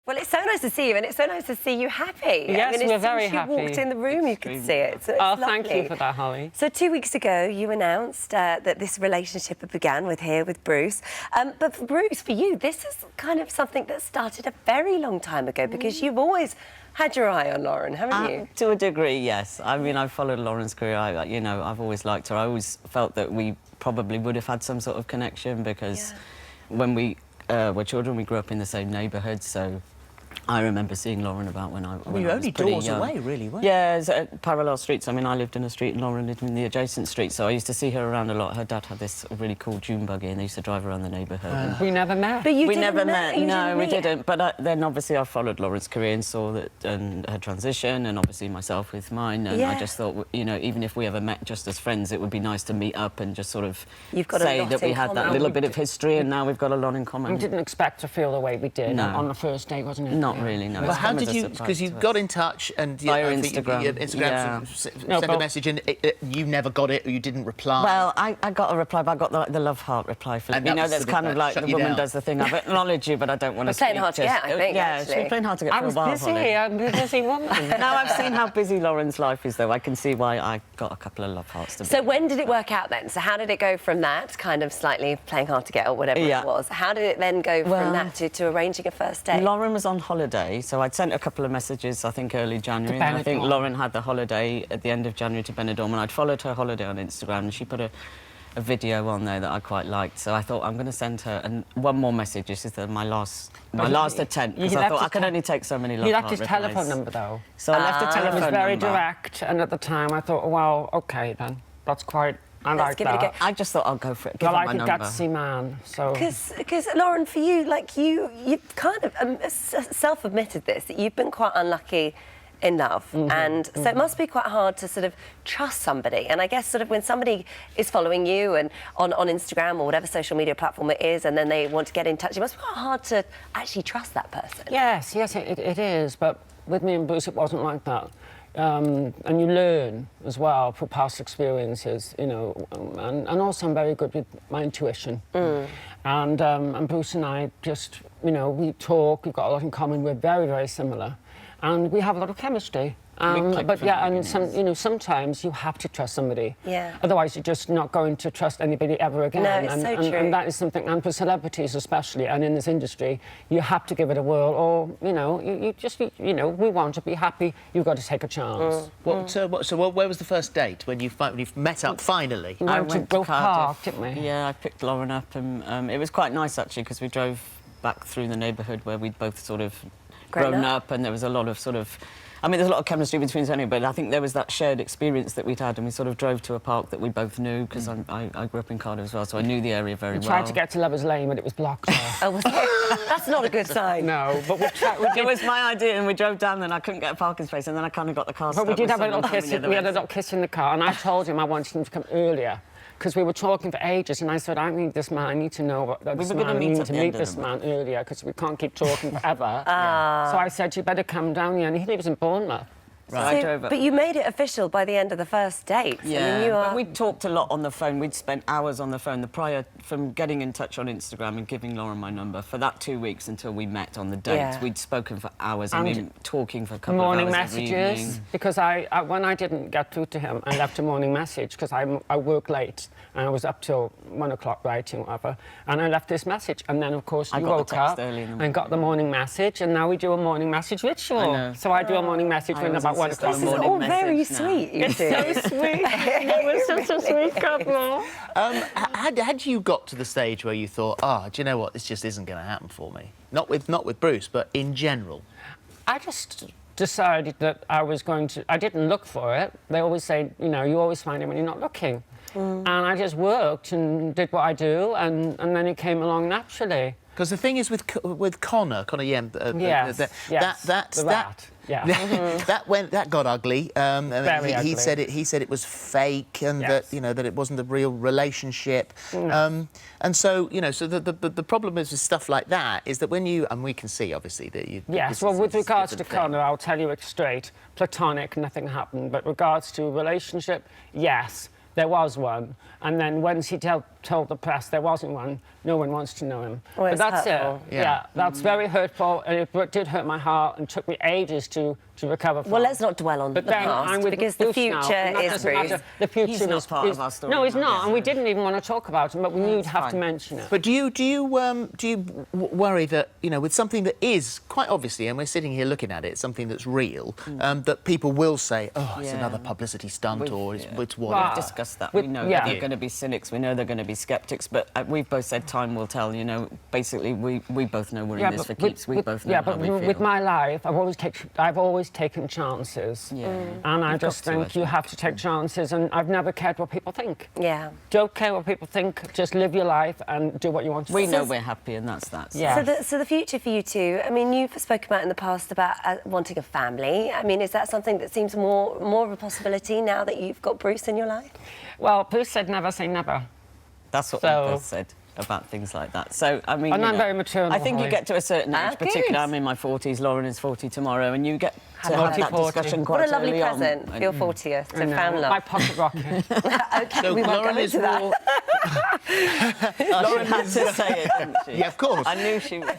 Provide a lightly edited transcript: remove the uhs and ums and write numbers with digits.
Well, it's so nice to see you, and it's so nice to see you happy. Yes, we're very happy. As soon as you walked in the room, you could see it. So it's oh, lovely. thank you for that, Holly. So 2 weeks ago, you announced that this relationship began with Bruce. But for Bruce, for you, this is kind of something that started a very long time ago, because you've always had your eye on Lauren, haven't you? To a degree, yes. I mean, I've followed Lauren's career. I've always liked her. I always felt that we probably would have had some sort of connection, because when we were children, we grew up in the same neighbourhood, so I remember seeing Lauren about when I was You're only pretty doors young. away, really, weren't you? Yeah, it's, parallel streets. I mean, I lived in a street and Lauren lived in the adjacent street, so I used to see her around a lot. Her dad had this really cool June buggy and they used to drive around the neighbourhood. We never met. But we never met. No, we didn't. But then obviously I followed Lauren's career and saw that and her transition, and obviously myself with mine. And I just thought, you know, even if we ever met just as friends, it would be nice to meet up and just sort of say that we had that little bit of history, and now we've got a lot in common. We didn't expect to feel the way we did on the first day, wasn't it? Not really, no. Well, how did you? Because you got in touch and via Instagram. Sent a message and you never got it, or you didn't reply. Well, I got a reply, but I got the love heart reply, Phillip. You know, that's kind of like the woman does the thing. I've acknowledged you, but I don't want to. Playing hard to get, I think. Yeah, she's playing hard to get for a while. I'm a busy woman. Now I've seen how busy Lauren's life is, though. I can see why I got a couple of love hearts to. So when did it work out then? So how did it go from that kind of slightly playing hard to get or whatever it was? How did it then go from that to arranging a first date? Lauren was on holiday, so I'd sent a couple of messages, I think early January, and I think Lauren had the holiday at the end of January to Benidorm, and I'd followed her holiday on Instagram, and she put a video on there that I quite liked, so I thought I'm going to send her one more message. This is my last attempt, because I thought I could only take so many love heart replies. You left his telephone number, though. So I left a telephone number. It was very direct, and at the time I thought, well, OK, then. That's quite... Let's give it a go. I just thought I'll go for it. Give her my number. Well, I gutsy man, so... Because, Lauren, for you, like, you've kind of self-admitted this, that you've been quite unlucky in love, and so it must be quite hard to sort of trust somebody. And I guess sort of when somebody is following you and on Instagram or whatever social media platform it is, and then they want to get in touch, it must be quite hard to actually trust that person. Yes, it is, but with me and Bruce, it wasn't like that. And you learn as well from past experiences, you know, and also I'm very good with my intuition. And Bruce and I just, you know, we talk, we've got a lot in common, we're very, very similar, and we have a lot of chemistry. But yeah, and sometimes you have to trust somebody. Yeah. Otherwise, you're just not going to trust anybody ever again. No, it's so true. And that is something, and for celebrities especially, and in this industry, you have to give it a whirl, or you know, we want to be happy. You've got to take a chance. So where was the first date when you met up finally? We went to Gok Wan, didn't we? Yeah, I picked Lauren up, and it was quite nice actually, because we drove back through the neighbourhood where we'd both sort of grown up, and there was a lot of sort of... I mean, there's a lot of chemistry between us anyway, but I think there was that shared experience that we'd had, and we sort of drove to a park that we both knew, because I grew up in Cardiff as well, so I knew the area very well. We tried to get to Lovers Lane, but it was blocked off. Oh, was it? That's not a good sign. No, but it was my idea, and we drove down, and I couldn't get a parking space, and then I kind of got the car stuck. But we did have a little kiss. We had a little kiss in the car, and I told him I wanted him to come earlier, because we were talking for ages, and I said, I need this man, I need to know what this man, I need to meet this man earlier, because we can't keep talking forever. So I said, you better come down here, and he lives in Bournemouth. Right. So, but you made it official by the end of the first date. Yeah, I mean, but we talked a lot on the phone. We'd spent hours on the phone from getting in touch on Instagram and giving Lauren my number for that 2 weeks until we met on the date. We'd spoken for hours. I mean, talking for a couple of hours morning messages, because when I didn't get through to him, I left a morning message, because I work late and I was up till 1 o'clock writing, whatever, and I left this message, and then of course you woke up and got the morning message, and now we do a morning message ritual. So I do a morning message when about 1 o'clock. This is all very sweet, you two. It's so sweet. We're such a sweet couple. Had you got to the stage where you thought, do you know what, this just isn't going to happen for me? Not with Bruce, but in general. I just decided that I was going to... I didn't look for it. They always say, you know, you always find it when you're not looking. And I just worked and did what I do, and then it came along naturally. Because the thing is with Connor Yem, that got ugly. He said it was fake, and that it wasn't a real relationship. And so the problem is with stuff like that is that when you, and we can see obviously that you. Yes, well, with regards to Connor, I'll tell you it straight. Platonic, nothing happened. But regards to a relationship, yes. There was one, and then once he told the press there wasn't one. No one wants to know him. Well, but that's hurtful. it. Yeah, that's very hurtful, and it did hurt my heart, and took me ages to recover from. Well, let's not dwell on the past, because the future is Bruce. The future He's not part of our story. No, he's not, Yes. and we didn't even want to talk about him, but we knew you'd have to mention it. But do you worry that, you know, with something that is quite obviously, and we're sitting here looking at it, something that's real, that people will say, oh, it's another publicity stunt, or it's what? We've discussed that. We know that they're going to be cynics. We know they're going to be sceptics. But we've both said time will tell. You know, basically, we both know we're in this for keeps. We both know how we feel. With my life, I've always taken chances. Yeah. And I just think you have to take chances. And I've never cared what people think. Yeah. Don't care what people think. Just live your life and do what you want to do. We know we're happy, and that's that. Yeah. So the future for you two, I mean, you've spoken about in the past about wanting a family. I mean, is that something that seems more of a possibility now that you've got Bruce in your life? Well, Bruce said never say never. That's what we both said about things like that. So, I mean... And I'm very maternal. I think you get to a certain age, particularly good. I'm in my 40s, Lauren is 40 tomorrow, and you get to Have have that 40. discussion quite What a lovely early on. present for your 40th to found love. My pocket rocket. OK, So we won't Lauren go is into that. Lauren had to say it, didn't she? Yeah, of course. I knew she would.